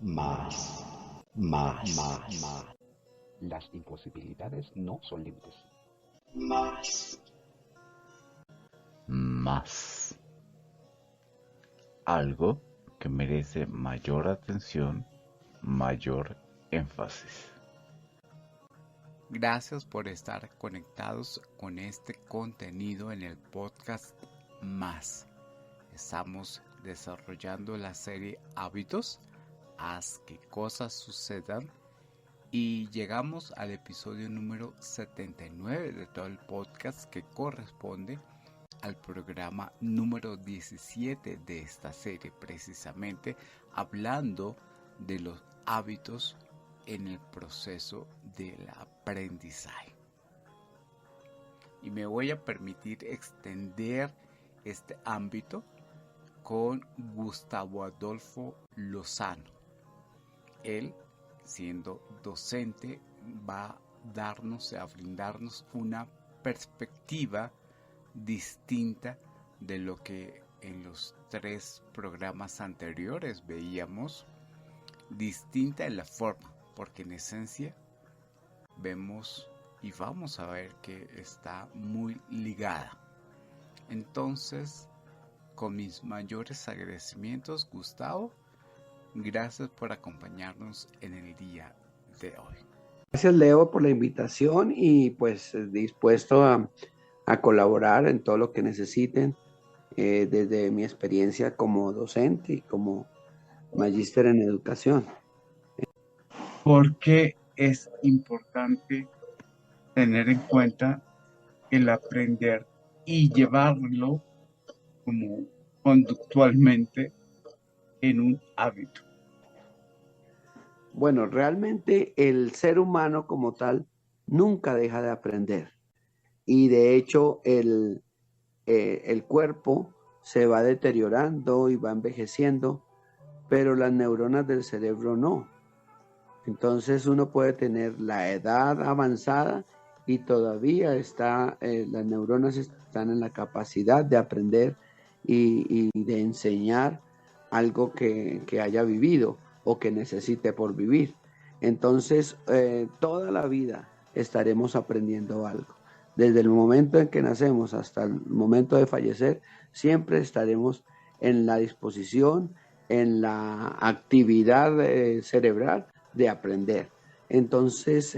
más. Las imposibilidades no son límites. Más. Algo que merece mayor atención, mayor énfasis. Gracias por estar conectados con este contenido en el podcast Más. Estamos desarrollando la serie Hábitos, haz que cosas sucedan, y llegamos al episodio número 79 de todo el podcast, que corresponde al programa número 17 de esta serie, precisamente hablando de los hábitos en el proceso del aprendizaje. Y me voy a permitir extender este ámbito con Gustavo Adolfo Lozano. Él, siendo docente, va a brindarnos una perspectiva distinta de lo que en los 3 programas anteriores veíamos, distinta en la forma, porque en esencia vemos y vamos a ver que está muy ligada. Entonces, con mis mayores agradecimientos, Gustavo, gracias por acompañarnos en el día de hoy. Gracias, Leo, por la invitación y pues dispuesto a colaborar en todo lo que necesiten desde mi experiencia como docente y como magíster en educación. Porque es importante tener en cuenta el aprender y llevarlo como conductualmente en un hábito. Bueno, realmente el ser humano como tal nunca deja de aprender y de hecho el cuerpo se va deteriorando y va envejeciendo, pero las neuronas del cerebro no. Entonces uno puede tener la edad avanzada y todavía las neuronas están en la capacidad de aprender y de enseñar algo que haya vivido o que necesite por vivir. Entonces toda la vida estaremos aprendiendo algo. Desde el momento en que nacemos hasta el momento de fallecer, siempre estaremos en la disposición, en la actividad cerebral de aprender. Entonces,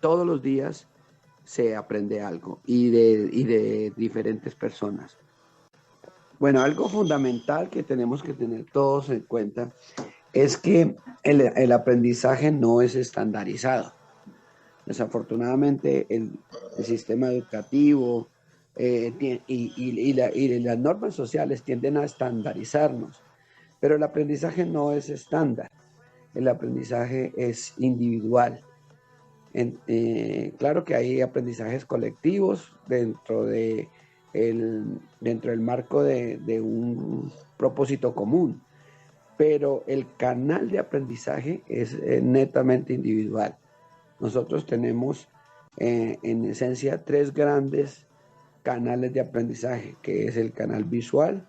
todos los días se aprende algo y de diferentes personas. Bueno, algo fundamental que tenemos que tener todos en cuenta es que el aprendizaje no es estandarizado. Desafortunadamente, el sistema educativo y las normas sociales tienden a estandarizarnos, pero el aprendizaje no es estándar. El aprendizaje es individual. Claro que hay aprendizajes colectivos dentro del marco de un propósito común, pero el canal de aprendizaje es netamente individual. Nosotros tenemos en esencia 3 grandes canales de aprendizaje, que es el canal visual,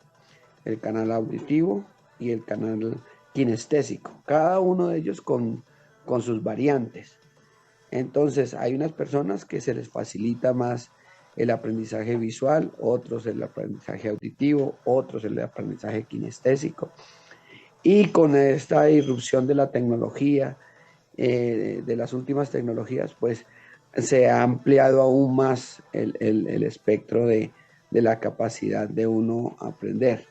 el canal auditivo y el canal kinestésico, cada uno de ellos con sus variantes. Entonces hay unas personas que se les facilita más el aprendizaje visual, otros el aprendizaje auditivo, otros el aprendizaje kinestésico. Y con esta irrupción de la tecnología, de las últimas tecnologías, pues se ha ampliado aún más el espectro de la capacidad de uno aprender.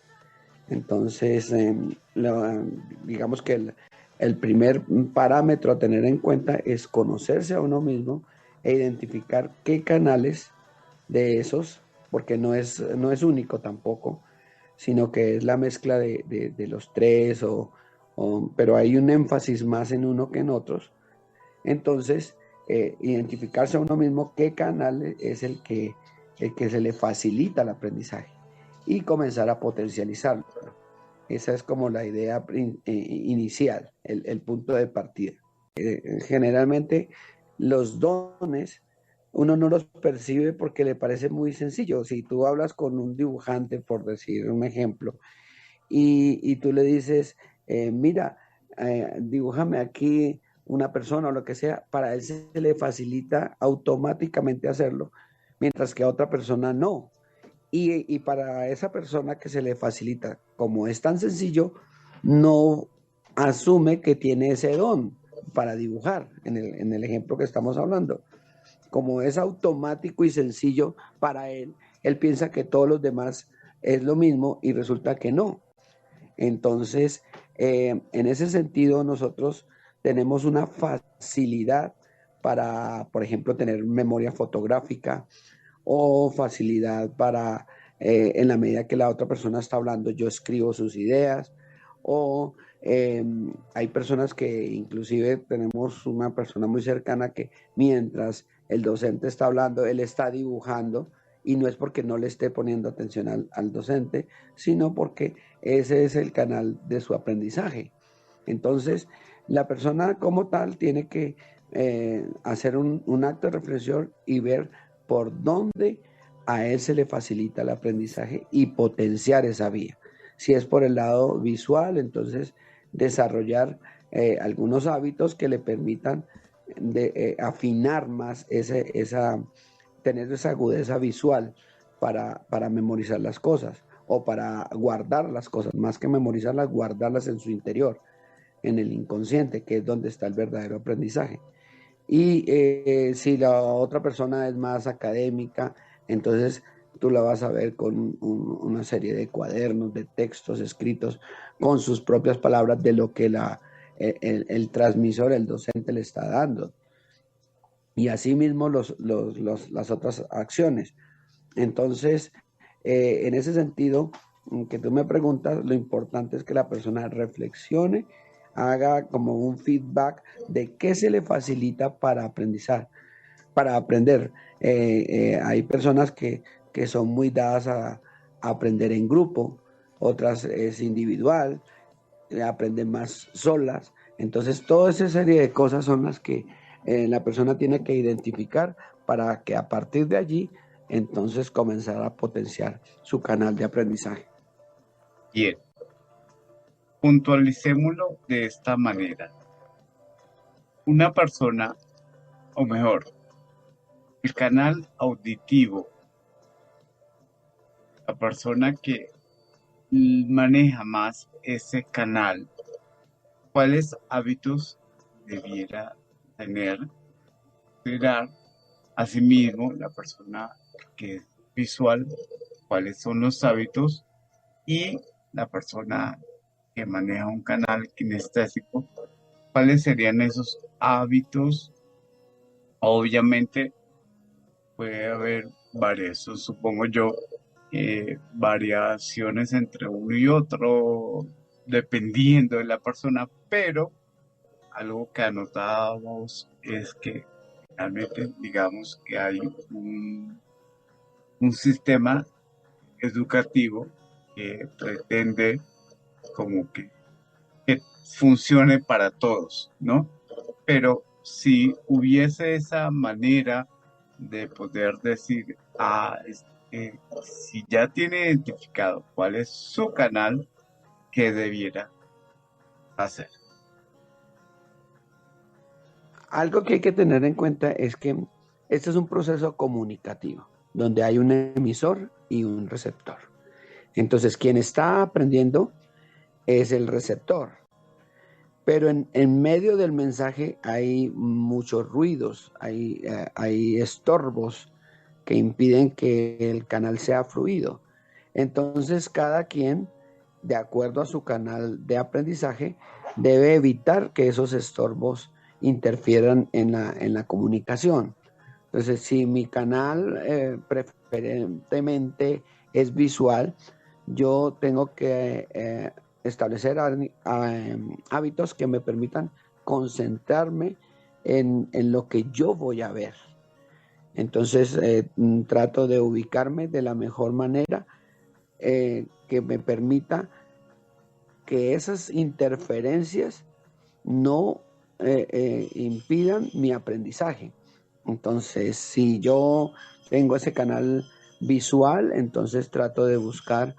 Entonces, digamos que el primer parámetro a tener en cuenta es conocerse a uno mismo e identificar qué canales de esos, porque no es único tampoco, sino que es la mezcla de los 3, pero hay un énfasis más en uno que en otros. Entonces, identificarse a uno mismo qué canal es el que se le facilita el aprendizaje y comenzar a potencializarlo. Esa es como la idea inicial, el punto de partida. Generalmente los dones uno no los percibe porque le parece muy sencillo. Si tú hablas con un dibujante, por decir un ejemplo, y tú le dices, mira, dibújame aquí una persona o lo que sea, para él se le facilita automáticamente hacerlo, mientras que a otra persona no. Y para esa persona que se le facilita, como es tan sencillo, no asume que tiene ese don para dibujar, en el ejemplo que estamos hablando. Como es automático y sencillo para él, él piensa que todos los demás es lo mismo y resulta que no. Entonces, en ese sentido, nosotros tenemos una facilidad para, por ejemplo, tener memoria fotográfica o facilidad para, en la medida que la otra persona está hablando, yo escribo sus ideas, o hay personas que inclusive tenemos una persona muy cercana que mientras el docente está hablando, él está dibujando, y no es porque no le esté poniendo atención al docente, sino porque ese es el canal de su aprendizaje. Entonces, la persona como tal tiene que hacer un acto de reflexión y ver por dónde a él se le facilita el aprendizaje y potenciar esa vía. Si es por el lado visual, entonces desarrollar algunos hábitos que le permitan afinar más tener esa agudeza visual para memorizar las cosas o para guardar las cosas, más que memorizarlas, guardarlas en su interior, en el inconsciente, que es donde está el verdadero aprendizaje. Y si la otra persona es más académica, entonces tú la vas a ver con una serie de cuadernos, de textos escritos con sus propias palabras de lo que el transmisor, el docente le está dando. Y asimismo las otras acciones. Entonces, en ese sentido, que tú me preguntas, lo importante es que la persona reflexione, haga como un feedback de qué se le facilita para aprender. Hay personas que son muy dadas a aprender en grupo, otras es individual, aprenden más solas. Entonces, toda esa serie de cosas son las que la persona tiene que identificar para que a partir de allí, entonces comenzar a potenciar su canal de aprendizaje. Bien, puntualicémoslo de esta manera. Una persona, o mejor, el canal auditivo, la persona que maneja más ese canal, ¿cuáles hábitos debiera tener? Considerar asimismo la persona que es visual, cuáles son los hábitos, y la persona que maneja un canal kinestésico, cuáles serían esos hábitos. Obviamente puede haber variaciones, supongo yo, variaciones entre uno y otro, dependiendo de la persona, pero algo que anotamos es que realmente digamos que hay un sistema educativo que pretende como que funcione para todos, ¿no? Pero si hubiese esa manera de poder decir, si ya tiene identificado cuál es su canal, ¿qué debiera hacer? Algo que hay que tener en cuenta es que este es un proceso comunicativo, donde hay un emisor y un receptor. Entonces, quien está aprendiendo es el receptor, pero en medio del mensaje hay muchos ruidos, hay estorbos que impiden que el canal sea fluido. Entonces, cada quien, de acuerdo a su canal de aprendizaje, debe evitar que esos estorbos interfieran en la comunicación. Entonces, si mi canal preferentemente es visual, yo tengo que establecer hábitos que me permitan concentrarme en lo que yo voy a ver. Entonces, trato de ubicarme de la mejor manera que me permita que esas interferencias no impidan mi aprendizaje. Entonces, si yo tengo ese canal visual, entonces trato de buscar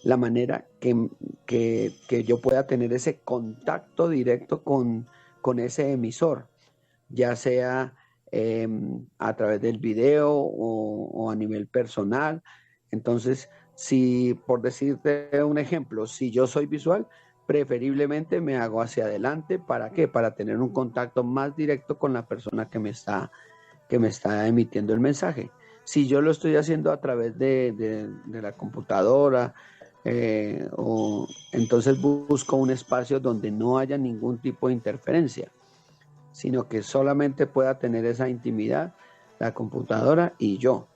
la manera que yo pueda tener ese contacto directo con ese emisor, ya sea a través del video o a nivel personal. Entonces, si por decirte un ejemplo, si yo soy visual, preferiblemente me hago hacia adelante. ¿Para qué? Para tener un contacto más directo con la persona que me está emitiendo el mensaje. Si yo lo estoy haciendo a través de la computadora, entonces busco un espacio donde no haya ningún tipo de interferencia, sino que solamente pueda tener esa intimidad la computadora y yo.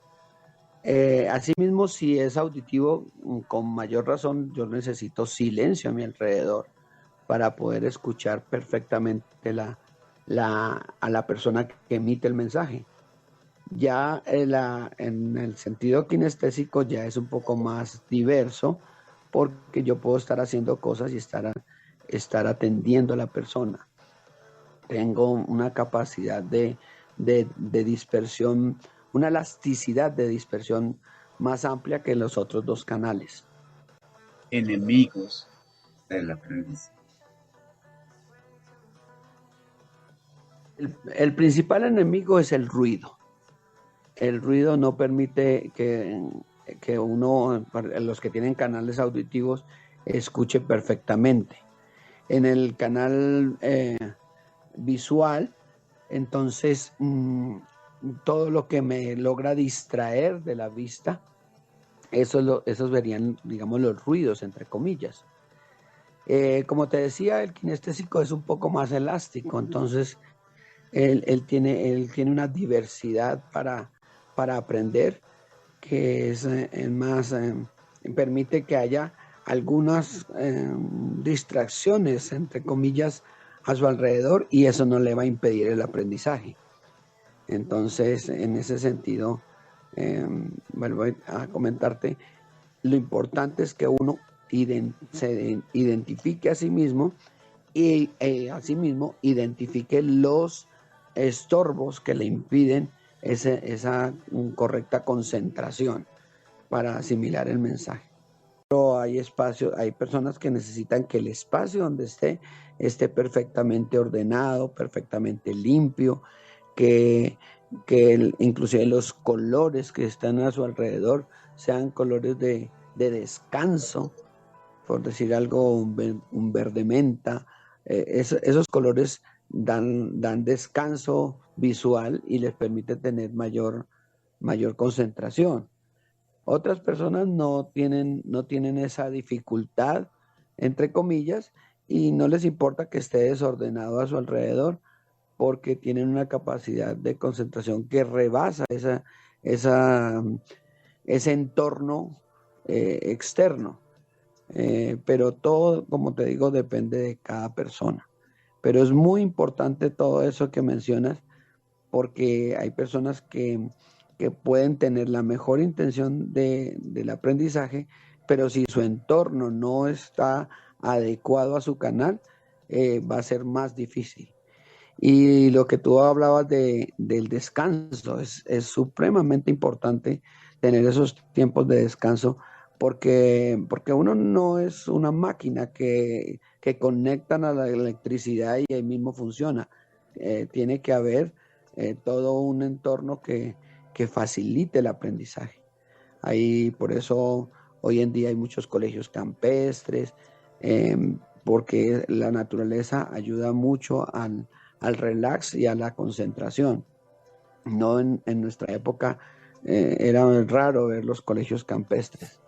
Asimismo, si es auditivo, con mayor razón, yo necesito silencio a mi alrededor para poder escuchar perfectamente a la persona que emite el mensaje. Ya en el sentido kinestésico ya es un poco más diverso, porque yo puedo estar haciendo cosas y estar atendiendo a la persona. Tengo una capacidad de dispersión, una elasticidad de dispersión más amplia que los otros dos canales. Enemigos del aprendizaje. El principal enemigo es el ruido. El ruido no permite que uno, los que tienen canales auditivos, escuche perfectamente. En el canal visual, entonces todo lo que me logra distraer de la vista, esos verían, digamos, los ruidos, entre comillas. Como te decía, el kinestésico es un poco más elástico, entonces él tiene una diversidad para aprender, que es más, permite que haya algunas distracciones, entre comillas, a su alrededor, y eso no le va a impedir el aprendizaje. Entonces, en ese sentido, vuelvo a comentarte, lo importante es que uno se identifique a sí mismo y asimismo identifique los estorbos que le impiden esa correcta concentración para asimilar el mensaje. Pero hay espacios, hay personas que necesitan que el espacio donde esté perfectamente ordenado, perfectamente limpio, que inclusive los colores que están a su alrededor sean colores de descanso, por decir algo, un verde menta. Esos colores dan descanso visual y les permite tener mayor concentración. Otras personas no tienen esa dificultad, entre comillas, y no les importa que esté desordenado a su alrededor, porque tienen una capacidad de concentración que rebasa ese entorno externo. Pero todo, como te digo, depende de cada persona. Pero es muy importante todo eso que mencionas, porque hay personas que pueden tener la mejor intención del aprendizaje, pero si su entorno no está adecuado a su canal, va a ser más difícil. Y lo que tú hablabas del descanso, es supremamente importante tener esos tiempos de descanso, porque uno no es una máquina que conectan a la electricidad y ahí mismo funciona. Tiene que haber todo un entorno que facilite el aprendizaje. Ahí, por eso hoy en día hay muchos colegios campestres, porque la naturaleza ayuda mucho al relax y a la concentración. No en nuestra época era raro ver los colegios campestres.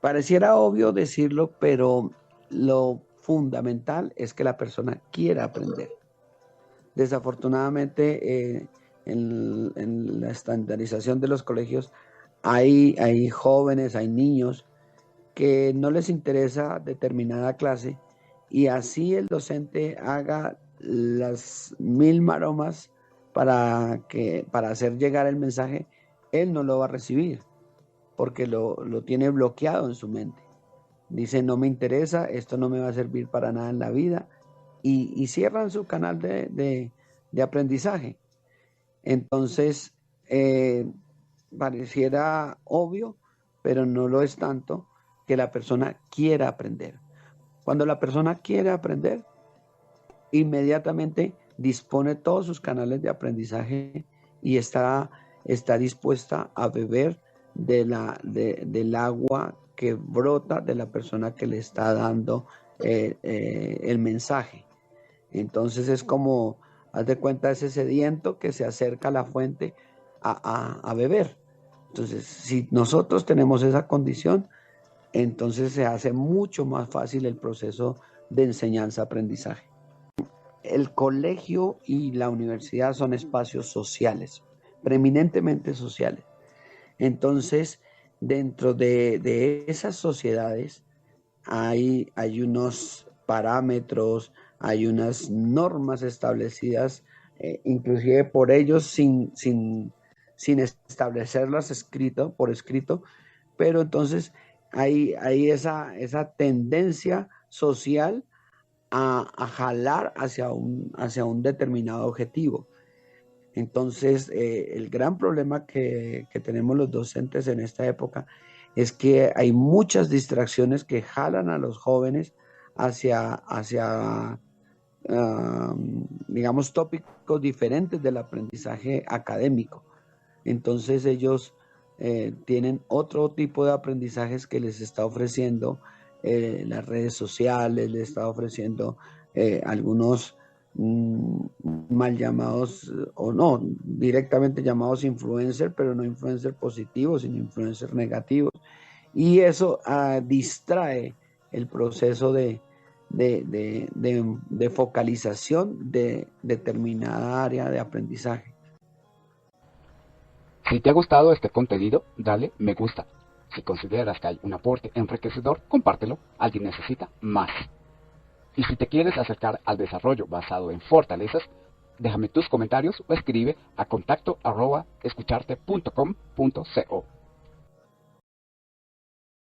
Pareciera obvio decirlo, pero lo fundamental es que la persona quiera aprender. Desafortunadamente, en la estandarización de los colegios hay jóvenes, hay niños que no les interesa determinada clase, y así el docente haga las 1000 maromas para hacer llegar el mensaje, él no lo va a recibir, porque lo tiene bloqueado en su mente. Dice, no me interesa, esto no me va a servir para nada en la vida, y cierran su canal de aprendizaje. Entonces, pareciera obvio, pero no lo es tanto, que la persona quiera aprender. Cuando la persona quiere aprender, inmediatamente dispone todos sus canales de aprendizaje y está dispuesta a beber del agua que brota de la persona que le está dando el mensaje. Entonces es como, haz de cuenta, ese sediento que se acerca a la fuente a beber. Entonces, si nosotros tenemos esa condición, entonces se hace mucho más fácil el proceso de enseñanza-aprendizaje. El colegio y la universidad son espacios sociales, preeminentemente sociales. Entonces, dentro de esas sociedades hay unos parámetros, hay unas normas establecidas, inclusive por ellos sin establecerlas por escrito, pero entonces hay esa tendencia social a jalar hacia un determinado objetivo. Entonces, el gran problema que tenemos los docentes en esta época es que hay muchas distracciones que jalan a los jóvenes hacia digamos, tópicos diferentes del aprendizaje académico. Entonces, ellos tienen otro tipo de aprendizajes que les está ofreciendo las redes sociales, les está ofreciendo algunos mal llamados, o no, directamente llamados influencers, pero no influencers positivos, sino influencers negativos. Y eso distrae el proceso de focalización de determinada área de aprendizaje. Si te ha gustado este contenido, dale me gusta. Si consideras que hay un aporte enriquecedor, compártelo. Alguien necesita más. Y si te quieres acercar al desarrollo basado en fortalezas, déjame tus comentarios o escribe a contacto@escucharte.com.co.